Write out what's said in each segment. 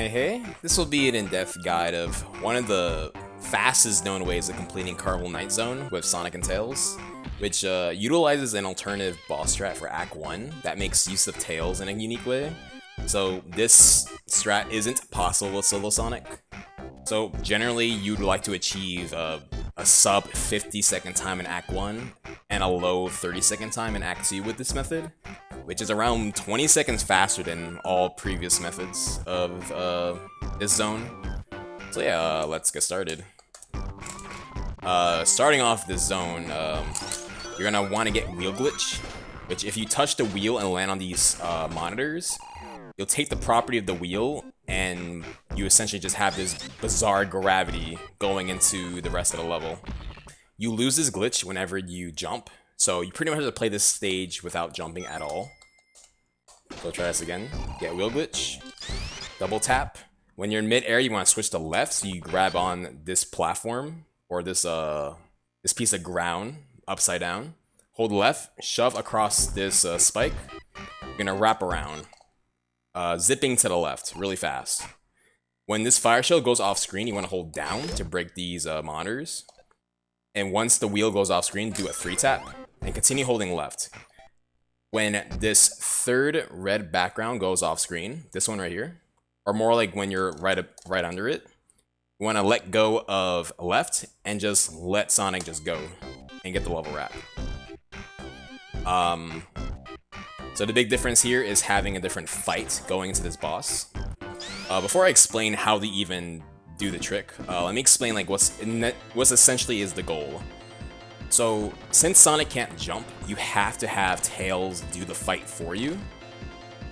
Hey, this will be an in-depth guide of one of the fastest known ways of completing Carnival Night Zone with Sonic and Tails, which utilizes an alternative boss strat for Act 1 that makes use of Tails in a unique way. So this strat isn't possible with solo Sonic. So generally you'd like to achieve a sub 50-second time in Act 1 and a low 30-second time in Act 2 with this method, which is around 20 seconds faster than all previous methods of this zone. So yeah, let's get started. Starting off this zone, you're gonna want to get Wheel Glitch, which if you touch the wheel and land on these monitors, you'll take the property of the wheel and you essentially just have this bizarre gravity going into the rest of the level. You lose this glitch whenever you jump, so you pretty much have to play this stage without jumping at all. So try this again. Get Wheel Glitch. Double tap. When you're in mid-air, you want to switch to left, so you grab on this platform or this piece of ground upside down. Hold left, shove across this spike. You're gonna wrap around, zipping to the left really fast. When this fire shield goes off screen, you want to hold down to break these monitors. And once the wheel goes off screen, do a 3-tap and continue holding left. When this third red background goes off screen, this one right here, or more like when you're right under it, you want to let go of left and just let Sonic just go and get the level wrap. So the big difference here is having a different fight going into this boss. Before I explain how to even do the trick, let me explain like what's essentially is the goal. So since Sonic can't jump, you have to have Tails do the fight for you,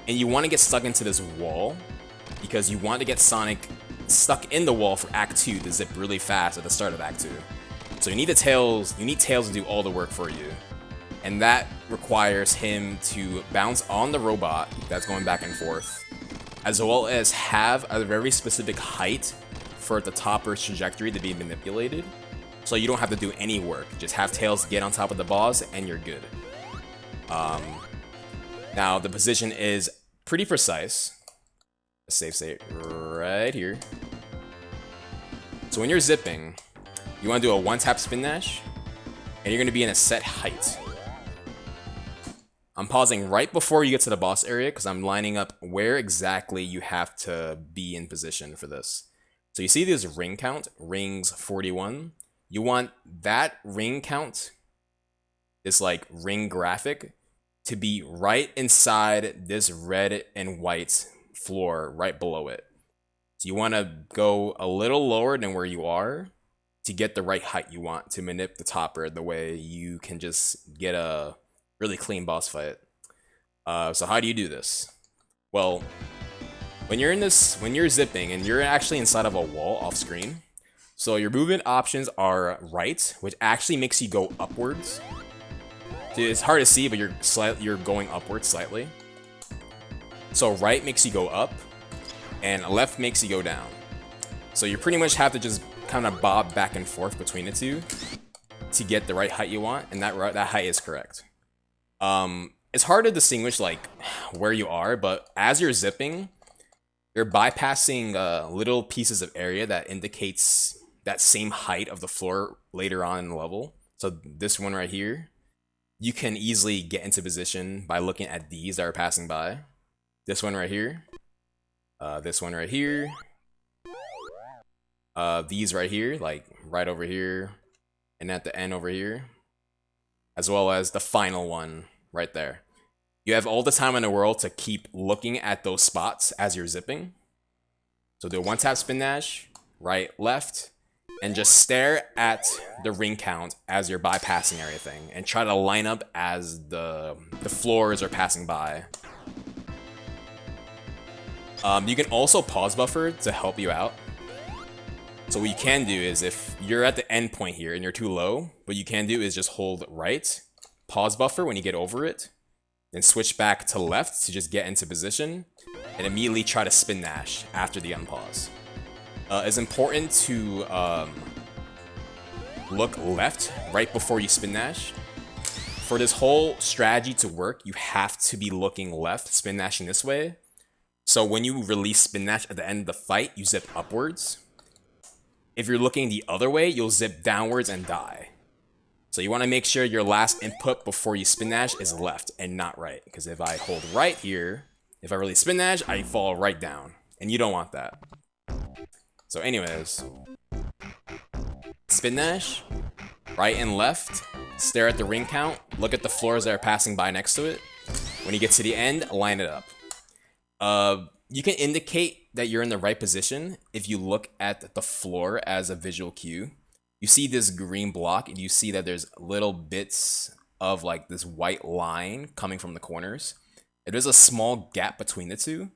and you want to get stuck into this wall because you want to get Sonic stuck in the wall for Act 2 to zip really fast at the start of Act 2. So you need Tails to do all the work for you. And that requires him to bounce on the robot that's going back and forth, as well as have a very specific height for the topper's trajectory to be manipulated, so you don't have to do any work. Just have Tails get on top of the boss and you're good. Now the position is pretty precise. Save state right here. So when you're zipping, you want to do a 1-tap spin dash, and you're going to be in a set height. I'm pausing right before you get to the boss area because I'm lining up where exactly you have to be in position for this. So you see this ring count, rings 41. You want that ring count, this like ring graphic, to be right inside this red and white floor right below it. So you want to go a little lower than where you are to get the right height you want to manip the topper the way you can just get a really clean boss fight. So how do you do this? Well, when you're zipping and you're actually inside of a wall off screen, so your movement options are right, which actually makes you go upwards. It's hard to see, but you're going upwards slightly. So right makes you go up, and left makes you go down. So you pretty much have to just kind of bob back and forth between the two to get the right height you want, and that height is correct. It's hard to distinguish like where you are, but as you're zipping, you're bypassing little pieces of area that indicates that same height of the floor later on in the level. So this one right here, you can easily get into position by looking at these that are passing by. This one right here, this one right here, these right here, like right over here, and at the end over here, as well as the final one right there. You have all the time in the world to keep looking at those spots as you're zipping. So do a 1-tap spin dash, right, left, and just stare at the ring count as you're bypassing everything, and try to line up as the floors are passing by. You can also pause buffer to help you out. So what you can do is if you're at the end point here and you're too low, what you can do is just hold right, pause buffer when you get over it, then switch back to left to just get into position, and immediately try to spin dash after the unpause. It's important to look left right before you spin dash. For this whole strategy to work, you have to be looking left, spin dashing this way, So when you release spin dash at the end of the fight, you zip upwards. If you're looking the other way, you'll zip downwards and die. So you want to make sure your last input before you spin dash is left and not right. Because if I hold right here, if I release spin dash, I fall right down. And you don't want that. So anyways, spin dash, right and left, stare at the ring count, look at the floors that are passing by next to it. When you get to the end, line it up. You can indicate that you're in the right position if you look at the floor as a visual cue. You see this green block and you see that there's little bits of like this white line coming from the corners. If there's a small gap between the two,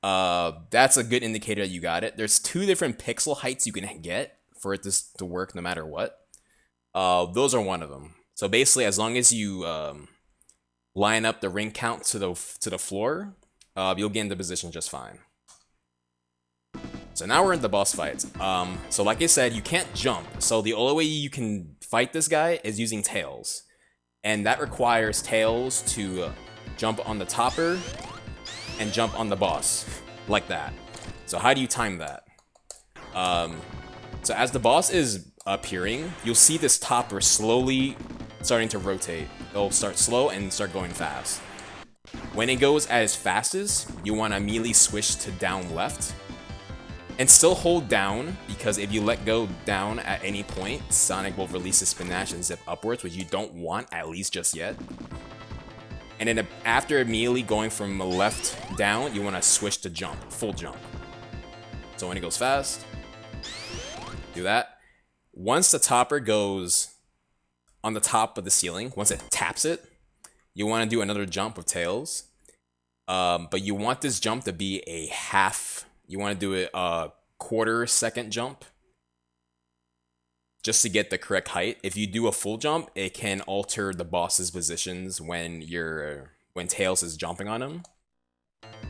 that's a good indicator that you got it. There's 2 different pixel heights you can get for it to work no matter what. Those are one of them. So basically, as long as you line up the ring count to the floor, you'll get into position just fine. So now we're in the boss fight. So like I said, you can't jump. So the only way you can fight this guy is using tails. And that requires tails to jump on the topper and jump on the boss. Like that. So how do you time that? So as the boss is appearing, you'll see this topper slowly starting to rotate. It'll start slow and start going fast. When it goes at its fastest, you want to immediately switch to down left. And still hold down, because if you let go down at any point, Sonic will release his spin dash and zip upwards, which you don't want, at least just yet. And then after immediately going from left down, you want to switch to jump, full jump. So when it goes fast, do that. Once the topper goes on the top of the ceiling, once it taps it, you want to do another jump with tails. But you want this jump to be a half. You want to do it a quarter-second jump just to get the correct height. If you do a full jump, it can alter the boss's positions when Tails is jumping on him.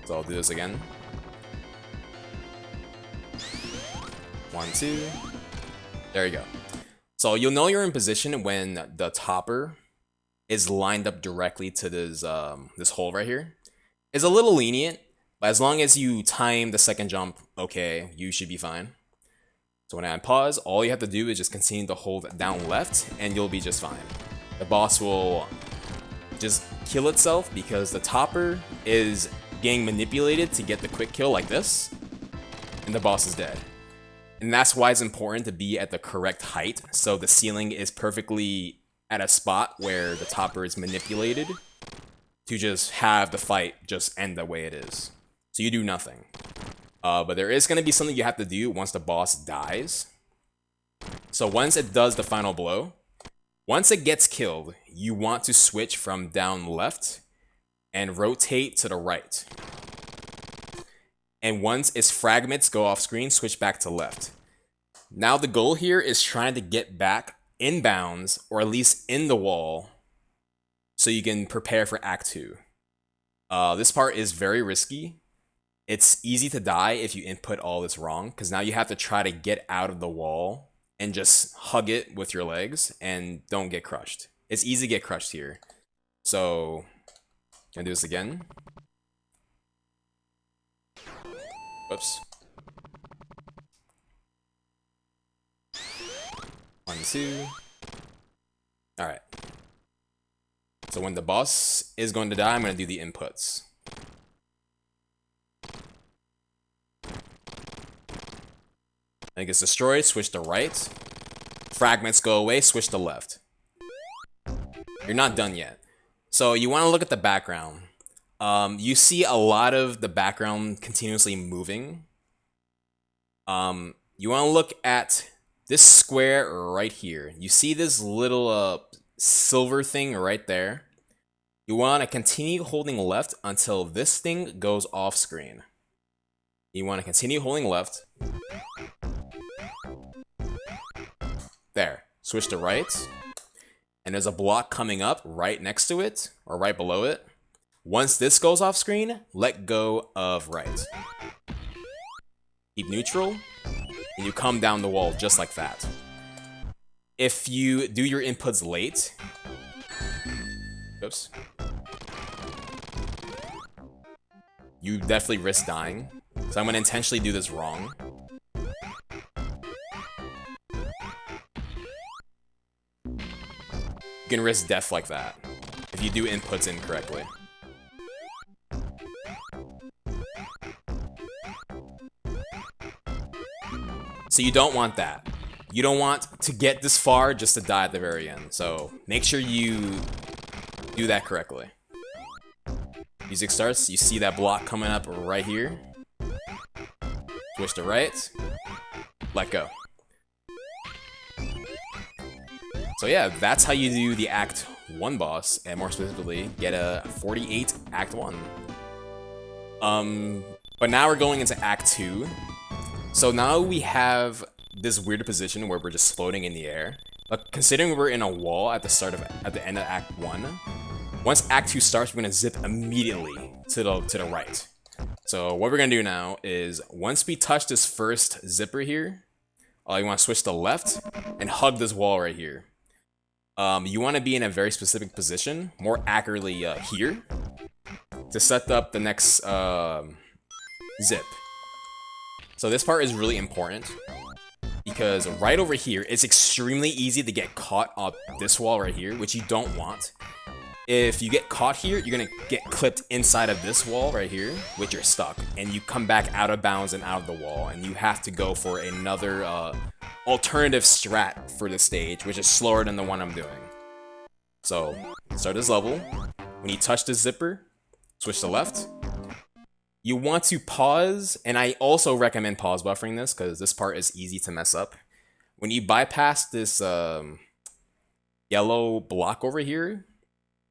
So I'll do this again. 1, 2. There you go. So you'll know you're in position when the topper is lined up directly to this this hole right here. It's a little lenient, but as long as you time the second jump, okay, you should be fine. So when I pause, all you have to do is just continue to hold down left, and you'll be just fine. The boss will just kill itself because the topper is getting manipulated to get the quick kill like this, and the boss is dead. And that's why it's important to be at the correct height, so the ceiling is perfectly at a spot where the topper is manipulated to just have the fight just end the way it is. So you do nothing. But there is going to be something you have to do once the boss dies. So once it does the final blow, once it gets killed, you want to switch from down left and rotate to the right. And once its fragments go off screen, switch back to left. Now the goal here is trying to get back in bounds, or at least in the wall, so you can prepare for Act 2. This part is very risky. It's easy to die if you input all this wrong, because now you have to try to get out of the wall and just hug it with your legs and don't get crushed. It's easy to get crushed here. So, can I do this again? Whoops. 1, 2. Alright. So when the boss is going to die, I'm going to do the inputs. When it gets destroyed, switch to right. Fragments go away, switch to left. You're not done yet. So you want to look at the background. You see a lot of the background continuously moving. You want to look at this square right here. You see this little silver thing right there. You want to continue holding left until this thing goes off screen. You want to continue holding left. There. Switch to right. And there's a block coming up right next to it, or right below it. Once this goes off screen, let go of right. Keep neutral, and you come down the wall just like that. If you do your inputs late, oops. you definitely risk dying. So I'm gonna intentionally do this wrong. You can risk death like that if you do inputs incorrectly. So you don't want that. You don't want to get this far just to die at the very end. So make sure you do that correctly. Music starts, you see that block coming up right here. Switch to right, let go. So yeah, that's how you do the Act 1 boss, and more specifically, get a 48 Act 1. But now we're going into Act 2. So now we have this weird position where we're just floating in the air. But considering we're in a wall at the end of Act 1, once Act 2 starts, we're gonna zip immediately to the right. So what we're gonna do now is, once we touch this first zipper here, you wanna switch to left and hug this wall right here. You wanna be in a very specific position, more accurately here, to set up the next zip. So this part is really important, because right over here, it's extremely easy to get caught up this wall right here, which you don't want. If you get caught here, you're gonna get clipped inside of this wall right here, which you're stuck, and you come back out of bounds and out of the wall, and you have to go for another alternative strat for this stage, which is slower than the one I'm doing. So, start this level. When you touch the zipper, switch to left. You want to pause, and I also recommend pause buffering this, because this part is easy to mess up. When you bypass this yellow block over here,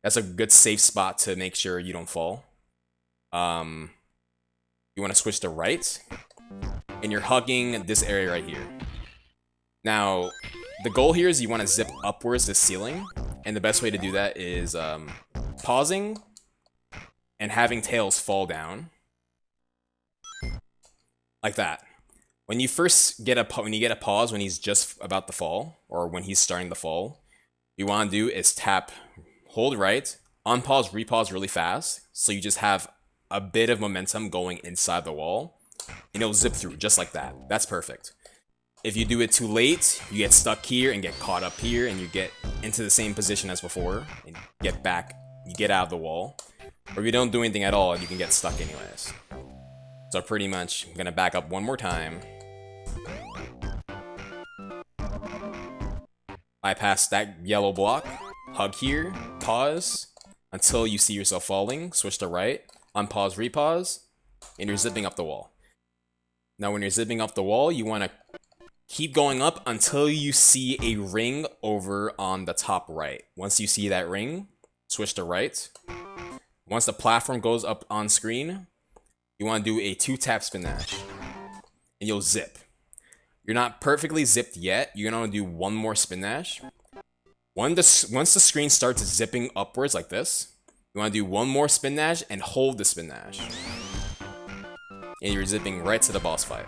that's a good safe spot to make sure you don't fall. You want to switch to right, and you're hugging this area right here. Now, the goal here is you want to zip upwards the ceiling, and the best way to do that is pausing and having tails fall down. Like that. When you first get a pause when he's just about to fall, or when he's starting to fall, you want to do is tap, hold right, unpause, repause really fast, so you just have a bit of momentum going inside the wall, and it'll zip through just like that. That's perfect. If you do it too late, you get stuck here and get caught up here, and you get into the same position as before, and get back, you get out of the wall. Or if you don't do anything at all, you can get stuck anyways. So pretty much, I'm gonna back up one more time. Bypass that yellow block, hug here, pause, until you see yourself falling, switch to right, unpause, repause, and you're zipping up the wall. Now when you're zipping up the wall, you wanna keep going up until you see a ring over on the top right. Once you see that ring, switch to right. Once the platform goes up on screen, you want to do a 2-tap spin dash, and you'll zip. You're not perfectly zipped yet. You're gonna do one more spin dash. Once the screen starts zipping upwards like this, you want to do one more spin dash and hold the spin dash, and you're zipping right to the boss fight.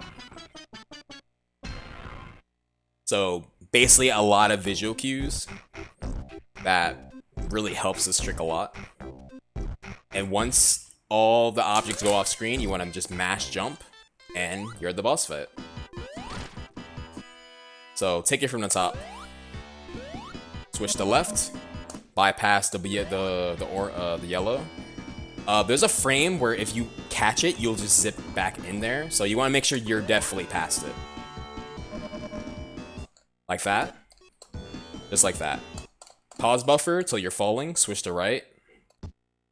So basically, a lot of visual cues that really helps this trick a lot. And once all the objects go off screen, you want to just mash jump, and you're at the boss fight. So take it from the top. Switch to left. Bypass the yellow. There's a frame where if you catch it, you'll just zip back in there. So you want to make sure you're definitely past it. Like that. Just like that. Pause buffer till you're falling. Switch to right.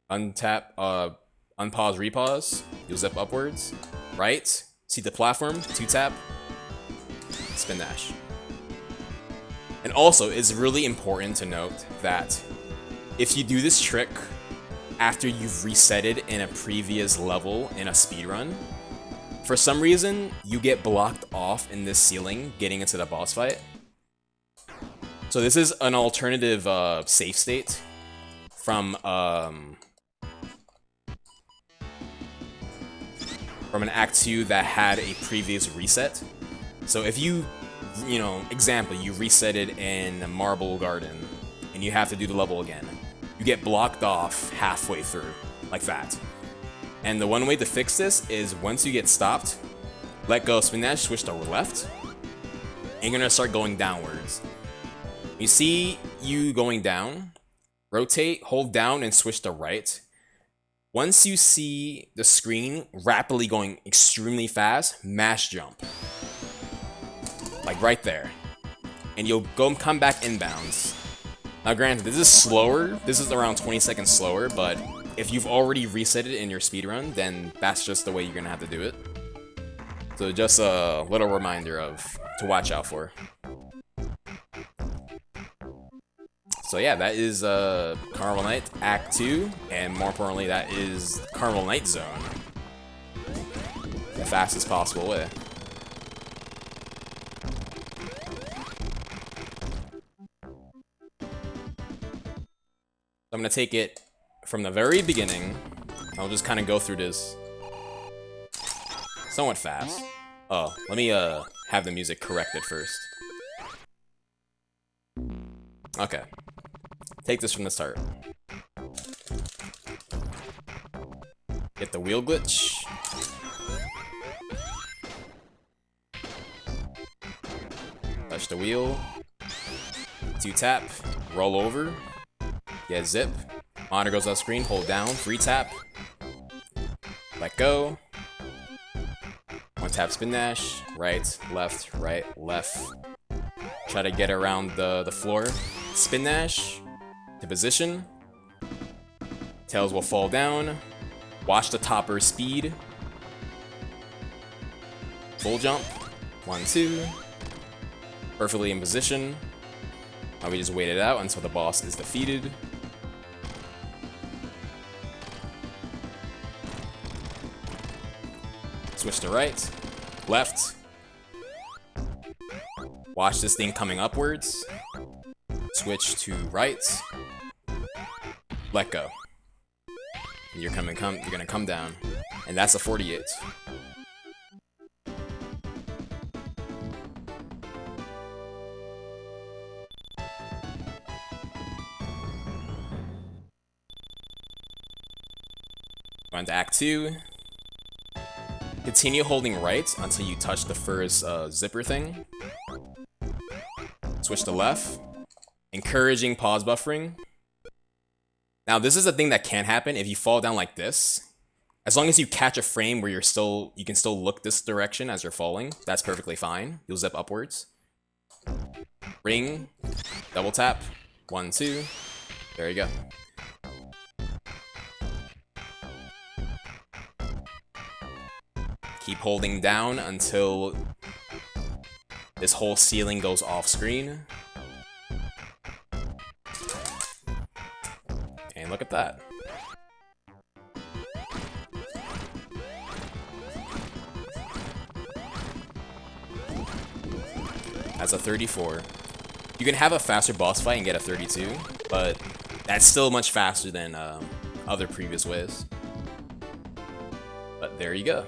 Untap. Unpause, repause, you'll zip upwards, right, see the platform, 2-tap, spin dash. And also, it's really important to note that if you do this trick after you've reset it in a previous level in a speedrun, for some reason, you get blocked off in this ceiling getting into the boss fight. So this is an alternative save state from an Act 2 that had a previous reset. So if you example, you reset it in Marble Garden, and you have to do the level again, you get blocked off halfway through, like that. And the one way to fix this is once you get stopped, let go, spin dash, switch to left, and you're gonna start going downwards. You see you going down, rotate, hold down, and switch to right. Once you see the screen rapidly going extremely fast, mash jump. Like right there. And you'll come back inbounds. Now granted, this is slower, this is around 20 seconds slower, but if you've already reset it in your speedrun, then that's just the way you're gonna have to do it. So just a little reminder to watch out for. So yeah, that is Carnival Night Act 2, and more importantly, that is Carnival Night Zone. The fastest possible way. I'm gonna take it from the very beginning. I'll just kind of go through this somewhat fast. Oh, let me have the music corrected first. Okay. Take this from the start. Get the wheel glitch. Touch the wheel. 2 tap. Roll over. Get zip. Monitor goes off screen. Hold down. 3 tap. Let go. 1 tap spin dash. Right, left, left. Try to get around the floor. Spin dash. To position. Tails will fall down. Watch the topper speed. Full jump. 1, 2. Perfectly in position. Now we just wait it out until the boss is defeated. Switch to right. Left. Watch this thing coming upwards. Switch to right. Let go. And you're gonna come down. And that's a 48. On to Act 2. Continue holding right until you touch the first zipper thing. Switch to left. Encouraging pause buffering. Now this is a thing that can happen if you fall down like this. As long as you catch a frame where you can still look this direction as you're falling, that's perfectly fine. You'll zip upwards. Ring, double tap, 1, 2. There you go. Keep holding down until this whole ceiling goes off screen. And look at that. That's a 34. You can have a faster boss fight and get a 32, but that's still much faster than other previous ways. But there you go.